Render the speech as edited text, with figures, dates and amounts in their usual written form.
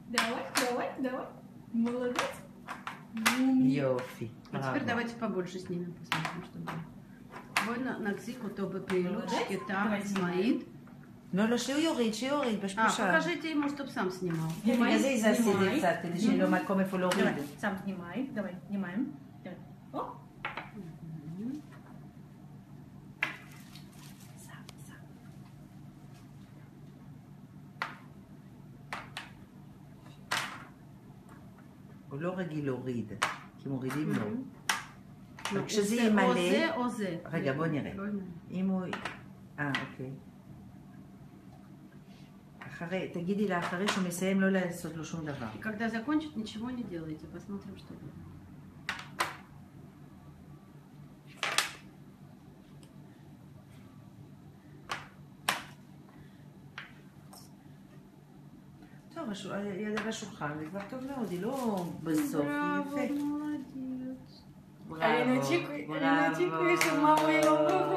Давай. Молодец. יופי. А теперь давайте побольше снимем, посмотрим, что будет. בואי נחזיק אותו בפעילות שקטה, עצמאית. לא, שיוריד, בשפושה. покажите ему, чтоб сам снимал. בגלל זה יזזתי את זה קצת, כדי שיהיה לו מקום איפה להוריד. Давай, сам снимай. Давай, снимаем. Давай. О, הוא לא רגיל להוריד, כי מורידים לו. לא, כשזה זה יהיה או מלא... זה או זה. רגע, בוא נראה. לא יודע. אם הוא... אוקיי. תגידי לה, אחרי שהוא מסיים לא לעשות לו שום דבר. И когда закончит, ничего не делайте. Посмотрим, что будет. טוב, יד על השולחן, זה כבר טוב מאוד, היא לא בסוף, היא יפה. молодец. Алина чикает, что мама ее